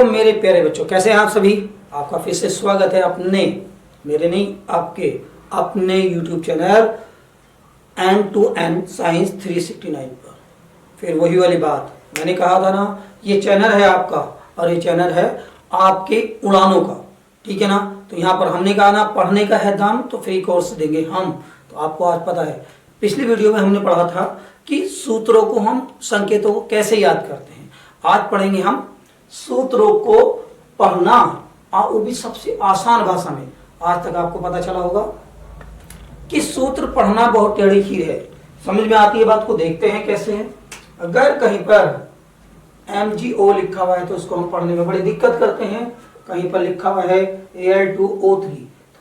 Hello मेरे प्यारे बच्चों, कैसे हैं आप सभी। आपका फिर से स्वागत है अपने मेरे नहीं आपके अपने YouTube channel end to end science 369 पर। फिर वही वाली बात मैंने कहा था ना, ये चैनल है आपका और ये चैनल है आपके उड़ानों का, ठीक है ना। तो यहाँ पर हमने कहा ना, पढ़ने का है दाम तो फ्री कोर्स देंगे हम। तो आपको आज पता है, पिछली वीडियो में हमने पढ़ा था कि सूत्रों को हम संकेतों को कैसे याद करते हैं। आज पढ़ेंगे हम सूत्रों को पढ़ना, और वो भी सबसे आसान भाषा में। आज तक आपको पता चला होगा कि सूत्र पढ़ना बहुत टेढ़ी खीर है, समझ में आती है बात को। देखते हैं कैसे है। अगर कहीं पर MgO लिखा हुआ है तो उसको हम पढ़ने में बड़ी दिक्कत करते हैं। कहीं पर लिखा हुआ है Al2O3, तो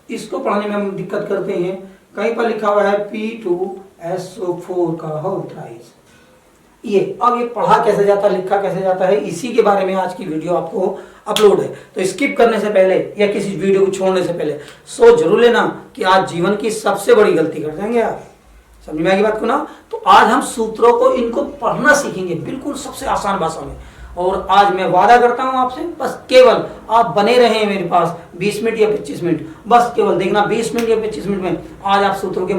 इसको पढ़ने में हम दिक्कत करते हैं। कहीं पर लिखा हुआ है P2SO4 का होल थ्राइस। ये अब ये पढ़ा कैसे जाता है, लिखा कैसे जाता है, इसी के बारे में आज की वीडियो आपको अपलोड है। तो स्किप करने से पहले या किसी वीडियो को छोड़ने से पहले सोच जरूर लेना कि आज जीवन की सबसे बड़ी गलती कर जाएंगे आप। समझ में आएगी बात को ना। तो आज हम सूत्रों को इनको पढ़ना सीखेंगे बिल्कुल सबसे आसान भाषा में। और आज मैं वादा करता हूं आपसे, बस केवल आप बने रहे मेरे पास 20 मिनट या 25 मिनट, बस केवल देखना 20 मिनट या 25 मिनट में आज आप सूत्रों के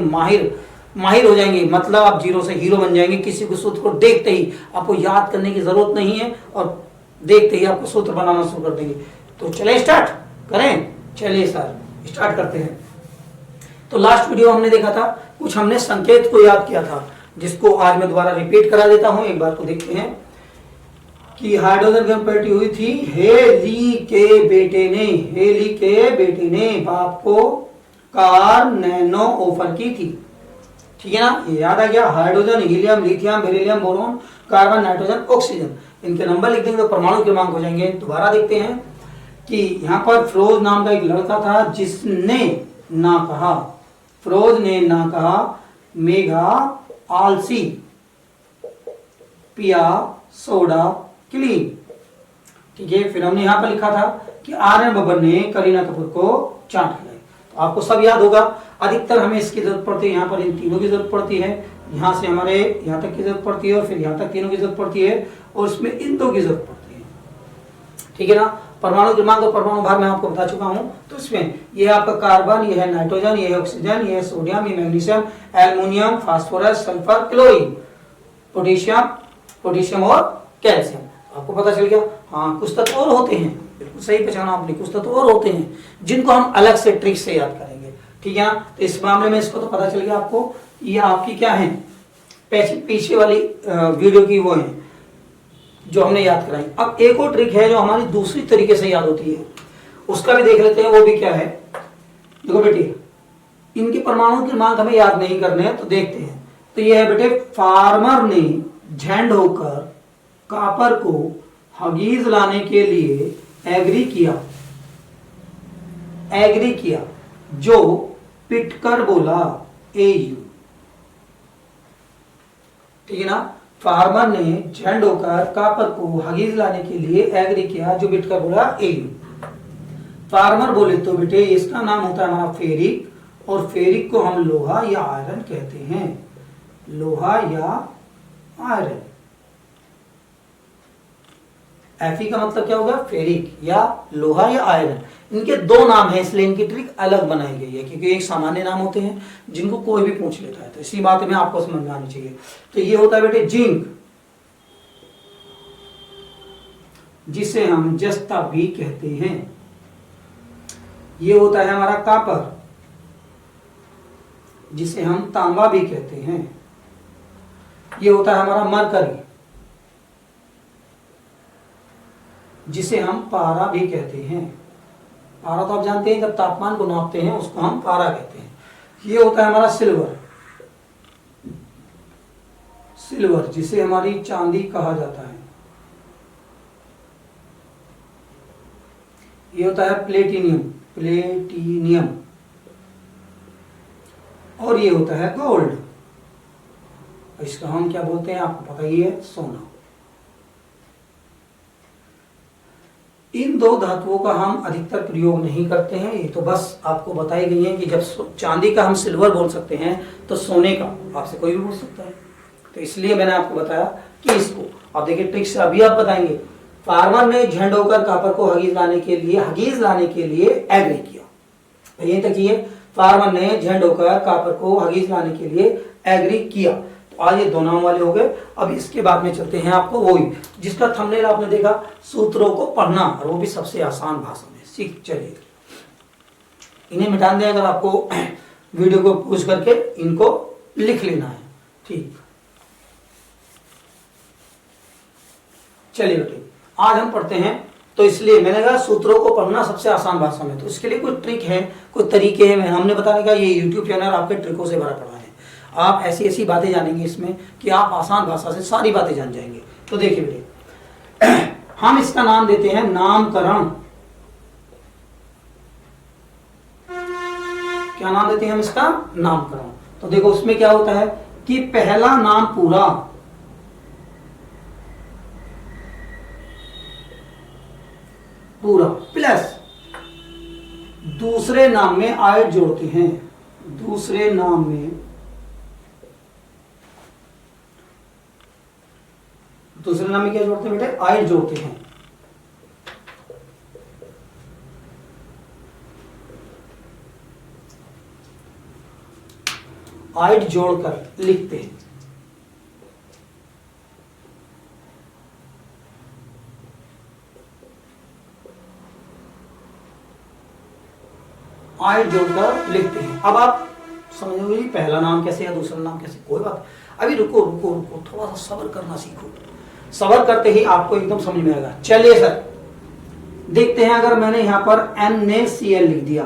माहिर हो जाएंगे। मतलब आप जीरो से हीरो बन जाएंगे। किसी को सूत्र को देखते ही आपको याद करने की जरूरत नहीं है और देखते ही आपको सूत्र बनाना शुरू कर देंगे। तो चले स्टार्ट करें। चलिए सर स्टार्ट करते हैं। तो लास्ट वीडियो हमने देखा था, कुछ हमने संकेत को याद किया था, जिसको आज मैं दोबारा रिपीट करा देता हूं। एक बार को देखते हैं कि हाइड्रोजन गैस पैटी हुई थी हेली के बेटे ने बाप को कार नैनो ऑफर की थी, ठीक है ना। ये याद आ गया। Hydrogen, helium, lithium, beryllium, boron, carbon, nitrogen, oxygen, इनके नंबर लिख देंगे तो परमाणु क्रमांक हो जाएंगे। दोबारा देखते हैं कि यहाँ पर फिरोज नाम का एक लड़का था जिसने ना कहा, फिरोज ने ना कहा मेघा आलसी पिया सोडा क्लीन, ठीक है। फिर हमने यहाँ पर लिखा था कि आर्यन बब्बर ने करीना कपूर को चाट खिलाई। तो आपको सब याद होगा। अधिकतर हमें इसकी जरूरत पड़ती है, यहाँ पर इन तीनों की जरूरत पड़ती है, यहाँ से हमारे यहाँ तक की जरूरत पड़ती है और फिर यहाँ तक तीनों की जरूरत पड़ती है और इसमें इन दो की जरूरत पड़ती है, ठीक है ना। परमाणु क्रमांक और परमाणु भार मैं आपको बता चुका हूँ। तो इसमें ये आपका कार्बन, ये है नाइट्रोजन, ये है ऑक्सीजन, ये है सोडियम, ये magnesium, aluminium, phosphorus, sulphur, chlorine, potassium और कैल्शियम। आपको पता चल गया। हाँ, कुछ तत्व और होते हैं, बिल्कुल सही पहचाना आपने, कुछ तत्व और होते हैं जिनको हम अलग से ट्रिक से याद करेंगे, ठीक है ना। तो इस मामले में इसको तो पता चल गया आपको। ये आपकी क्या है, पीछे वाली वीडियो की वो है जो हमने याद कराई। अब एक और ट्रिक है जो हमारी दूसरी तरीके से याद होती है, उसका भी देख लेते हैं। वो भी क्या है, देखो बेटे, इनके परमाणु क्रमांक हमें याद नहीं करने हैं, तो देखते हैं। तो ये है बेटे, फार्मर ने झंड होकर कापर को हगीज लाने के लिए एग्री किया, जो पिटकर बोला AU, ठीक है ना। फार्मर ने झंड होकर कापर को हगीज लाने के लिए एग्री किया, जो पिटकर बोला AU। फार्मर बोले तो बेटे इसका नाम होता है हमारा फेरिक, और फेरिक को हम लोहा या आयरन कहते हैं, लोहा या आयरन। Fe का मतलब क्या होगा, फेरिक या लोहा या आयरन। इनके दो नाम हैं, इसलिए इनकी ट्रिक अलग बनाई गई है, क्योंकि एक सामान्य नाम होते हैं जिनको कोई भी पूछ लेता है। तो इसी बात में आपको समझ में आनी चाहिए। तो ये होता है बेटे जिंक, जिसे हम जस्ता भी कहते हैं। ये होता है हमारा कापर, जिसे हम तांबा भी कहते हैं। ये होता है हमारा मरकरी, जिसे हम पारा भी कहते हैं। पारा तो आप जानते हैं, जब तापमान को नापते हैं उसको हम पारा कहते हैं। ये होता है हमारा सिल्वर, जिसे हमारी चांदी कहा जाता है। ये होता है प्लेटिनियम, और ये होता है गोल्ड। इसका हम क्या बोलते हैं आपको पता ही है, सोना। इन दो धातुओं का हम अधिकतर प्रयोग नहीं करते हैं। ये तो बस आपको बताई गई है कि जब चांदी का हम सिल्वर बोल सकते हैं तो सोने का आपसे कोई भी बोल सकता है। तो इसलिए मैंने आपको बताया कि इसको आप देखिए ट्रिक से अभी आप बताएंगे फार्मर ने झंडोकर कॉपर को हगीज लाने के लिए एग्री किया। यहीं तक ये फार्मर ने झंडोकर कॉपर को हगीज लाने के लिए एग्री किया। तो आज ये दो नाम वाले हो गए। अब इसके बाद में चलते हैं आपको वही जिसका थंबनेल आपने देखा, सूत्रों को पढ़ना, और वो भी सबसे आसान भाषा में। सीख चलिए, इन्हें मिटा दें अगर आपको वीडियो को पूछ करके इनको लिख लेना है। ठीक, चलिए बेटे आज हम पढ़ते हैं। तो इसलिए मैंने कहा सूत्रों को पढ़ना सबसे आसान भाषा में। तो इसके लिए कोई ट्रिक है, कोई तरीके हैं, हमने बताने का ये YouTube चैनल आपके ट्रिकों से भरा पड़ा है। आप ऐसी ऐसी बातें जानेंगे इसमें कि आप आसान भाषा से सारी बातें जान जाएंगे। तो देखिए बेटे, हम इसका नाम देते हैं नामकरण। क्या नाम देते हैं हम इसका? नामकरण। तो देखो उसमें क्या होता है कि पहला नाम पूरा प्लस दूसरे नाम में आयड जोड़ते हैं। दूसरे नाम में क्या जोड़ते हैं बेटे? आयड जोड़ते हैं। आयड जोड़कर लिखते हैं। आयड जोड़कर लिखते हैं। अब आप समझोगे पहला नाम कैसे या दूसरा नाम कैसे, कोई बात। अभी रुको रुको रुको, थोड़ा सा सब्र करना सीखो। सब्र करते ही आपको एकदम समझ में आएगा। चलिए सर देखते हैं, अगर मैंने यहां पर NaCl लिख दिया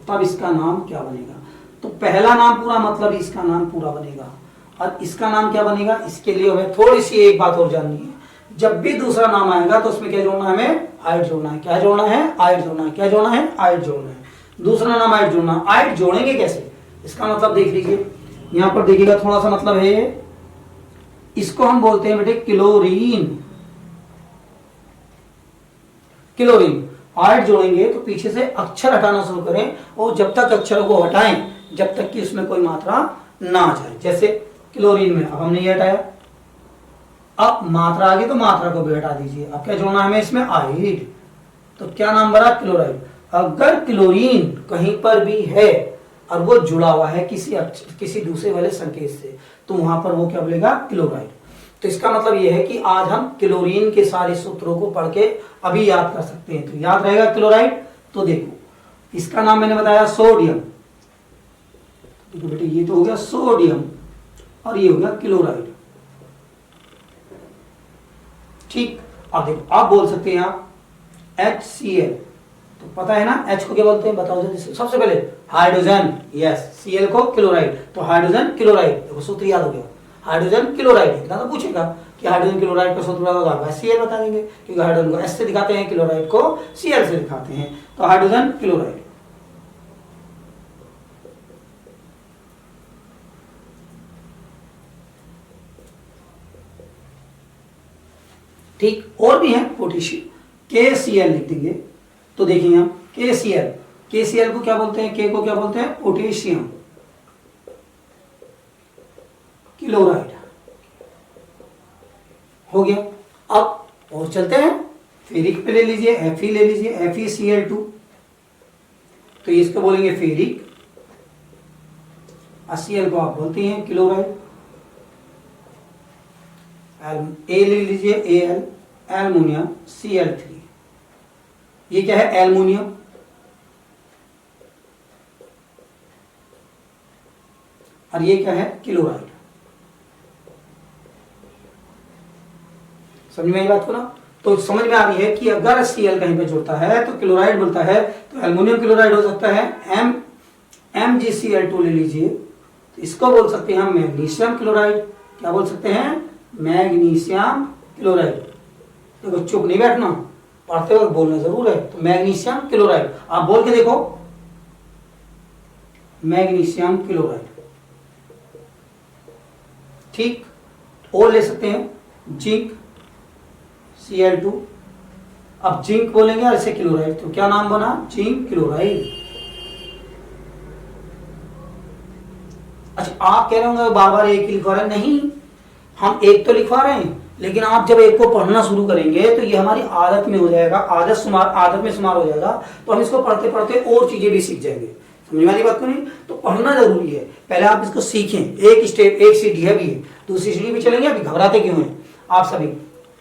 तब इसका नाम क्या बनेगा? तो पहला नाम पूरा मतलब इसका नाम पूरा बनेगा। और इसका नाम क्या बनेगा? इसके लिए हमें थोड़ी सी एक बात और जाननी है। जब भी दूसरा नाम आएगा तो उसमें क्या जोड़ना है? हमें आयड जोड़ना है। क्या जोड़ना है? आयड जोड़ना है। क्या जोड़ना है? आयड जोड़ना है। दूसरा नाम आयड जोड़ना। आयड जोड़ेंगे कैसे? इसका मतलब देख लीजिए, यहां पर देखिएगा थोड़ा सा मतलब है, इसको हम बोलते हैं बेटे क्लोरीन। क्लोरीन आयड जोड़ेंगे तो पीछे से अक्षर हटाना शुरू करें, और जब तक अक्षरों को हटाएं जब तक कि उसमें कोई मात्रा ना आ जाए। जैसे क्लोरीन में अब हमने ये हटाया, अब मात्रा आ गई तो मात्रा को भी हटा दीजिए। अब क्या जोड़ना है हमें इसमें? आयड। तो क्या नाम बना? क्लोराइड। अगर क्लोरीन कहीं पर भी है और वो जुड़ा हुआ है किसी दूसरे वाले संकेत से, तो वहां पर वो क्या बोलेगा? क्लोराइड। तो इसका मतलब ये है कि आज हम क्लोरीन के सारे सूत्रों को पढ़ के अभी याद कर सकते हैं। तो याद रहेगा क्लोराइड। तो देखो इसका नाम मैंने बताया सोडियम। तो बेटे ये तो हो गया सोडियम और ये हो गया क्लोराइड। ठीक, अब देखो आप बोल सकते हैं आप HCl, तो पता है ना H को क्या बोलते हैं? बताओ जल्दी से। सबसे पहले हाइड्रोजन, यस। Cl को क्लोराइड, तो हाइड्रोजन क्लोराइड। देखो सूत्र याद हो गया, हाइड्रोजन क्लोराइड। इतना तो पूछेगा कि हाइड्रोजन क्लोराइड का सूत्र होगा, Cl बता देंगे क्योंकि हाइड्रोजन को H से दिखाते हैं, क्लोराइड को Cl से दिखाते हैं। तो हाइड्रोजन क्लोराइड। ठीक, और भी है पोटेशियम, KCl लिख देंगे। तो देखिए हम KCl को क्या बोलते हैं? K को क्या बोलते हैं? Potassium chloride. हो गया। अब और चलते हैं, फेरिक पे ले लीजिए, Fe ले लीजिए, FeCl2। तो इसको बोलेंगे फेरिक, Cl को आप बोलते हैं क्लोराइड। ए ले लीजिए Al, एल्युमिनियम Cl3। ये क्या है? एल्युमिनियम। और ये क्या है? क्लोराइड। समझ में आई बात को ना? तो समझ में आ रही है कि अगर Cl कहीं पे जुड़ता है तो क्लोराइड बोलता है, तो एल्युमिनियम क्लोराइड हो सकता है। MgCl2 ले लीजिए, तो इसको बोल सकते हैं हम मैग्नीशियम क्लोराइड। क्या बोल सकते हैं? Magnesium chloride. देखो चुप नहीं बैठना, पढ़ते वक्त बोलना जरूर है। तो मैग्नीशियम क्लोराइड आप बोल के देखो, मैग्नीशियम क्लोराइड। ठीक, और ले सकते हैं जिंक Cl2। अब जिंक बोलेंगे और इसे क्लोराइड, तो क्या नाम बना? Zinc chloride. अच्छा आप कह रहे होंगे बार बार एक ही लिखवा रहे हैं। नहीं, हम एक तो लिखवा रहे हैं, लेकिन आप जब एक को पढ़ना शुरू करेंगे तो ये हमारी आदत में हो जाएगा, आदत में शुमार हो जाएगा, तो हम इसको पढ़ते पढ़ते और चीजें भी सीख जाएंगे। समझ में वाली बात को नहीं? तो पढ़ना जरूरी है, पहले आप इसको सीखें। एक स्टेप, एक सीढ़ी है, भी है, दूसरी सीढ़ी भी चलेंगे। अभी घबराते क्यों हैं आप सभी?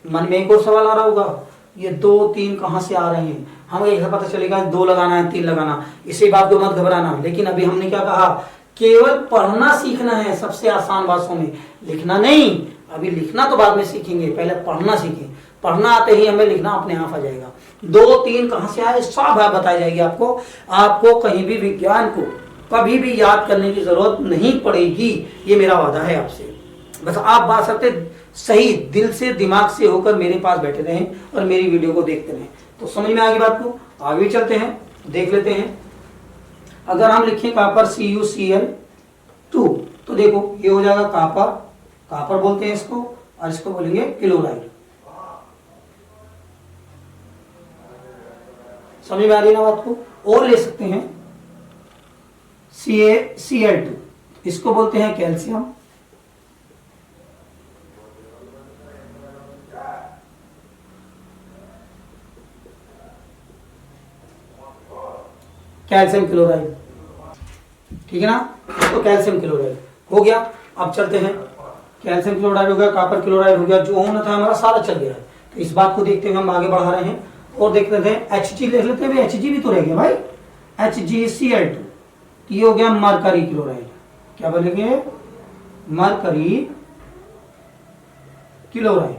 मन में एक और सवाल आ रहा होगा, ये 2 3 कहाँ से आ रहे हैं? हमें एक पता चलेगा 2 लगाना है, 3 लगाना, इसी बात को मत घबराना। लेकिन अभी हमने क्या कहा, केवल पढ़ना सीखना है, सबसे आसान भाषाओं में, लिखना नहीं। अभी लिखना तो बाद में सीखेंगे, पहले पढ़ना सीखें। पढ़ना आते ही हमें लिखना अपने आप आ जाएगा। 2 3 कहाँ से आए, सब बात बताई जाएगी आपको। आपको कहीं भी विज्ञान को कभी भी याद करने की जरूरत नहीं पड़ेगी, ये मेरा वादा है आपसे। बस आप बात सकते सही दिल से, दिमाग से होकर मेरे पास बैठे रहें और मेरी वीडियो को देखते रहें। तो समझ में आ गई बात को? आगे भी चलते हैं, देख लेते हैं। अगर हम लिखें कॉपर CuCl2, तो देखो ये हो जाएगा कॉपर, कॉपर बोलते हैं इसको, और इसको बोलेंगे क्लोराइड। समझ में आ रही है ना बात को? और ले सकते हैं CaCl2, इसको बोलते हैं कैल्शियम। कैल्शियम क्लोराइड, ठीक है ना? तो कैल्शियम क्लोराइड हो गया। अब चलते हैं, कैल्शियम क्लोराइड हो गया, कॉपर क्लोराइड हो गया, जो होना था हमारा सारा चल गया है। तो इस बात को देखते हुए हम आगे बढ़ा रहे हैं और देख लेते हैं। Hg देख लेते हैं, Hg भी तो रह गया भाई, HgCl2, ये हो गया मरकरी क्लोराइड। क्या बोलेंगे? Mercury chloride.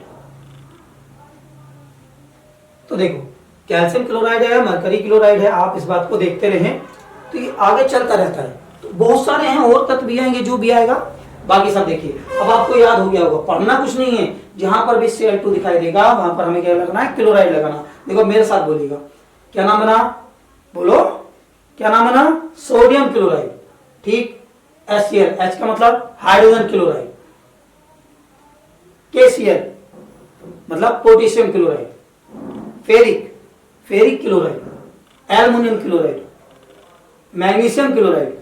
तो देखो कैल्शियम क्लोराइड है, मरकरी क्लोराइड है, आप इस बात को देखते रहें तो ये आगे चलता रहता है। तो बहुत सारे हैं और तत्व भी आएंगे, जो भी आएगा बाकी सब देखिए। अब आपको याद हो गया होगा, पढ़ना कुछ नहीं है, जहां पर भी Cl2 दिखाई देगा वहां पर हमें क्या लगाना है? क्लोराइड लगाना। देखो मेरे साथ बोलिएगा, क्या नाम बना? बोलो, क्या नाम बना? सोडियम क्लोराइड, ठीक। HCl, H का मतलब हाइड्रोजन क्लोराइड, KCl मतलब potassium chloride, ferric chloride, aluminium chloride, magnesium chloride,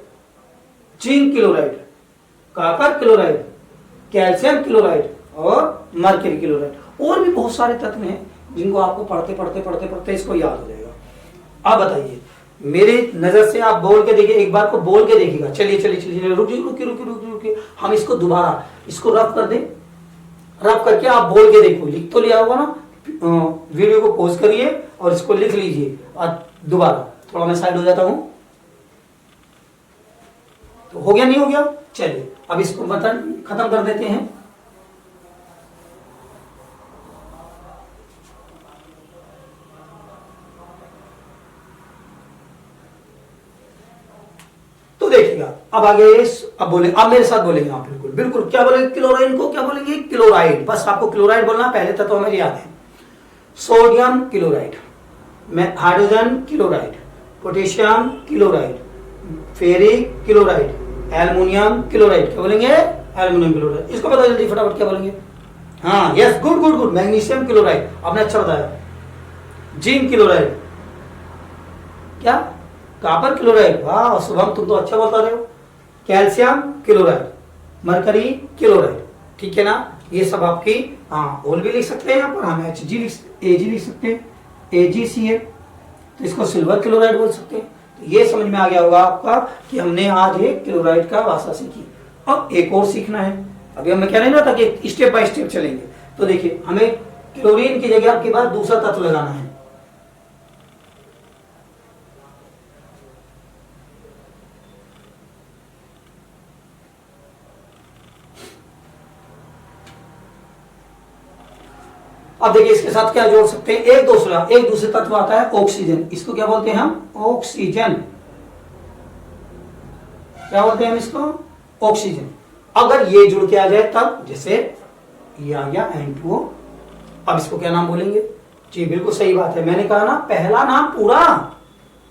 zinc chloride, copper chloride, calcium chloride और मरकरी क्लोराइड। और भी बहुत सारे तत्व हैं जिनको आपको पढ़ते इसको याद हो जाएगा। अब बताइए, मेरे नजर से आप बोल के देखिए, एक बार को बोल के देखिएगा। चलिए रुकिए, हम इसको दोबारा इसको रफ कर दें। रफ करके आप बोल के देखो, लिख तो लिया होगा ना? वीडियो को पॉज करिए और इसको लिख लीजिए और दोबारा। थोड़ा मैं साइड हो जाता हूं, तो हो गया नहीं हो गया? चलिए अब इसको मतलब खत्म कर देते हैं। तो देखिएगा अब आगे, अब बोले, अब मेरे साथ बोलेंगे आप, बिल्कुल क्या बोलेंगे? क्लोराइन को क्या बोलेंगे? क्लोराइड। बस आपको क्लोराइड बोलना, पहले तत्व तो हमें याद है। Sodium chloride, hydrogen chloride, potassium chloride, ferric chloride, aluminium chloride. क्या बोलेंगे? Aluminium chloride. इसको बताओ जल्दी फटाफट, क्या बोलेंगे? हाँ, यस, गुड। मैग्नीशियम क्लोराइड, आपने अच्छा बताया। जिंक क्लोराइड, क्या? कॉपर क्लोराइड, वाह शुभम, तुम तो अच्छा बता रहे हो। कैल्शियम क्लोराइड, मरकरी क्लोराइड, ठीक है ना? ये सब आपकी, हाँ, होल भी लिख सकते हैं यहाँ पर, हम Ag लिख सकते हैं, AgCl, तो इसको सिल्वर क्लोराइड बोल सकते हैं। तो ये समझ में आ गया होगा आपका कि हमने आज एक क्लोराइड का भाषा सीखी। अब एक और सीखना है। अभी हमें क्या नहीं था कि स्टेप बाय स्टेप चलेंगे। तो देखिए, हमें क्लोरीन की जगह आपके पास दूसरा तत्व लगाना है। अब देखिए इसके साथ क्या जोड़ सकते हैं? एक दूसरे तत्व आता है ऑक्सीजन। इसको क्या बोलते हैं हम? ऑक्सीजन। क्या बोलते हैं हम इसको? ऑक्सीजन। अगर ये जुड़ के आ जाए तब, जैसे ये आ गया N2O, अब इसको क्या नाम बोलेंगे? जी बिल्कुल सही बात है, मैंने कहा ना पहला नाम पूरा,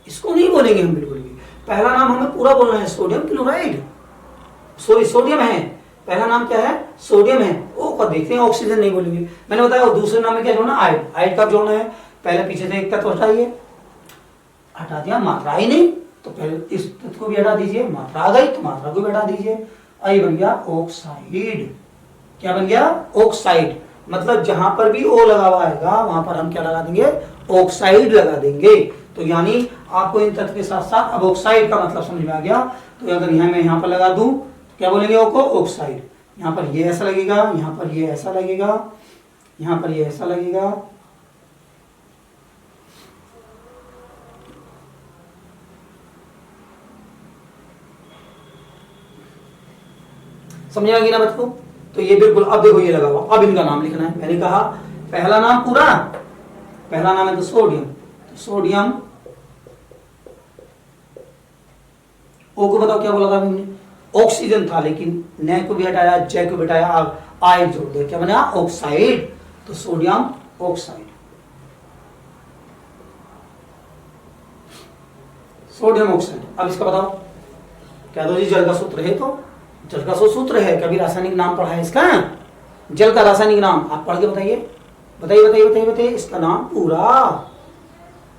इसको नहीं बोलेंगे हम बिल्कुल भी। पहला नाम हमें पूरा बोलना है, सोडियम क्लोराइड। सॉरी, सोडियम है, पहला नाम क्या है? सोडियम है। ओ कब देखते हैं, ऑक्सीजन नहीं बोलेंगे। मैंने बताया दूसरे नाम में क्या जोड़ना? आयड। आयड कब जोड़ना है? पहले पीछे से एक तत्व हटाइए, हटा दिया, मात्रा ही नहीं, तो पहले इस तत्व को भी हटा दीजिए, मात्रा आ गई तो मात्रा को भी हटा दीजिए, आई बन गया ऑक्साइड। क्या बन गया? ऑक्साइड। मतलब जहां पर भी ओ लगा हुआ आएगा वहां पर हम क्या लगा देंगे, ऑक्साइड लगा देंगे। तो यानी आपको इन तथ्य के साथ साथ अब ऑक्साइड का मतलब समझ में आ गया। तो अगर मैं यहाँ पर लगा दूं तो क्या बोलेंगे ओ को, ऑक्साइड। यहाँ पर ये ऐसा लगेगा, यहाँ पर ये ऐसा लगेगा, यहाँ पर ये ऐसा लगेगा। समझा कि ना बच्चों? तो ये बिल्कुल, अब देखो ये लगा हुआ, अब इनका नाम लिखना है। मैंने कहा पहला नाम पूरा, पहला नाम है तो सोडियम, तो सोडियम। ओ को बताओ क्या बोला था हमने, ऑक्सीजन था, लेकिन न को भी हटाया, जय को बिठाया, आय जोड़ दिया, क्या बना, ऑक्साइड। तो सोडियम ऑक्साइड, सोडियम ऑक्साइड। अब इसका बताओ क्या दो जी, जल का सूत्र है, तो जल का सूत्र है, कभी रासायनिक नाम पढ़ा है इसका, जल का रासायनिक नाम आप पढ़ के बताइए, बताइए बताइए बताइए बताइए। इसका नाम पूरा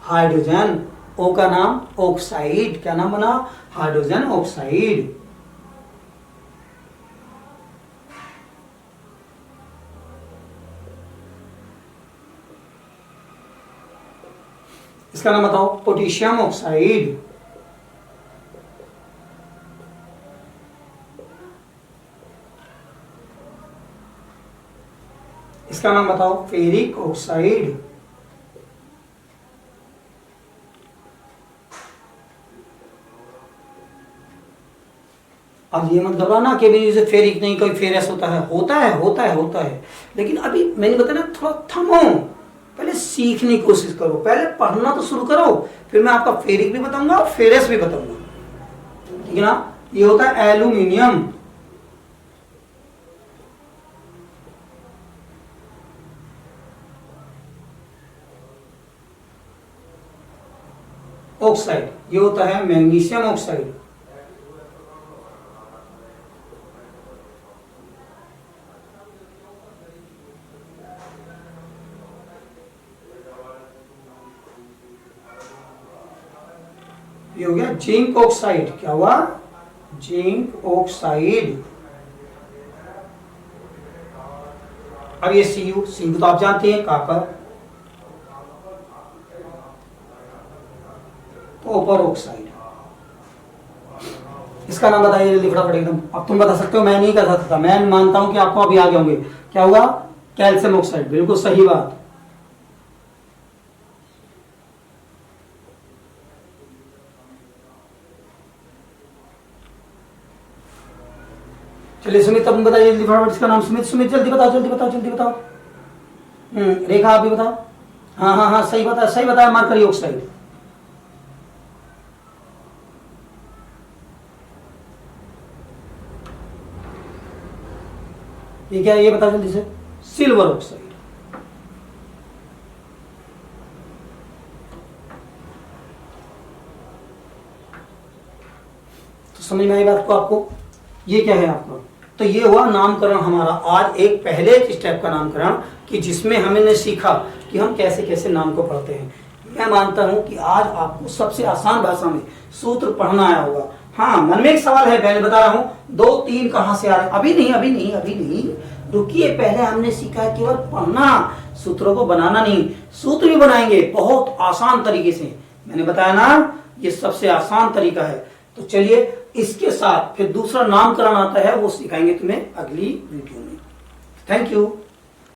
हाइड्रोजन, ओ का नाम ऑक्साइड, क्या नाम बना, हाइड्रोजन ऑक्साइड। इसका नाम बताओ, पोटेशियम ऑक्साइड। इसका नाम बताओ, फेरिक ऑक्साइड। अब ये मत घबराना कि भी जैसे फेरिक नहीं, कोई फेरस होता है, होता है होता है होता है, लेकिन अभी मैंने बताया ना, थोड़ा थमो, पहले सीखने की कोशिश करो, पहले पढ़ना तो शुरू करो, फिर मैं आपका फेरिक भी बताऊंगा और फेरस भी बताऊंगा, ठीक है ना। ये होता है एल्यूमिनियम, ऑक्साइड। ये होता है मैग्नीशियम ऑक्साइड, ये हो गया जिंक ऑक्साइड, क्या हुआ, जिंक ऑक्साइड। अब ये सीयू, सीयू तो आप जानते हैं, कॉपर, कॉपर ऑक्साइड। इसका नाम बताइए जल्दी फटाफट एकदम, अब तुम बता सकते हो, मैं नहीं कर सकता, मैं मानता हूं कि आपको अभी आगे होंगे। क्या होगा, कैल्शियम ऑक्साइड, बिल्कुल सही बात। चलिए सुमित, तुम बताइए जल्दी फटाफट इसका नाम, सुमित, सुमित जल्दी बताओ जल्दी बताओ जल्दी बताओ। रेखा आप भी बताओ, हाँ हाँ हाँ सही बताया, सही बताया, मरकरी ऑक्साइड। ये क्या है, ये बताओ जल्दी से, सिल्वर ऑक्साइड। तो समझ में आई बात को आपको, ये क्या है आपको, तो ये हुआ नामकरण हमारा आज, एक पहले स्टेप का नामकरण, कि जिसमें हमने सीखा कि हम कैसे कैसे नाम को पढ़ते हैं। मैं मानता हूं कि आज आपको सबसे आसान भाषा में सूत्र पढ़ना आया होगा। हाँ, मन में एक सवाल है, पहले बता रहा हूं, 2 3 कहां से आ रहे हैं, अभी नहीं अभी नहीं अभी नहीं, रुकिए, पहले हमने सीखा है केवल पढ़ना, सूत्रों को बनाना नहीं। सूत्र भी बनाएंगे बहुत आसान तरीके से, मैंने बताया ना, ये सबसे आसान तरीका है। तो चलिए इसके साथ फिर दूसरा नामकरण आता है, वो सिखाएंगे तुम्हें अगली वीडियो में। Thank you.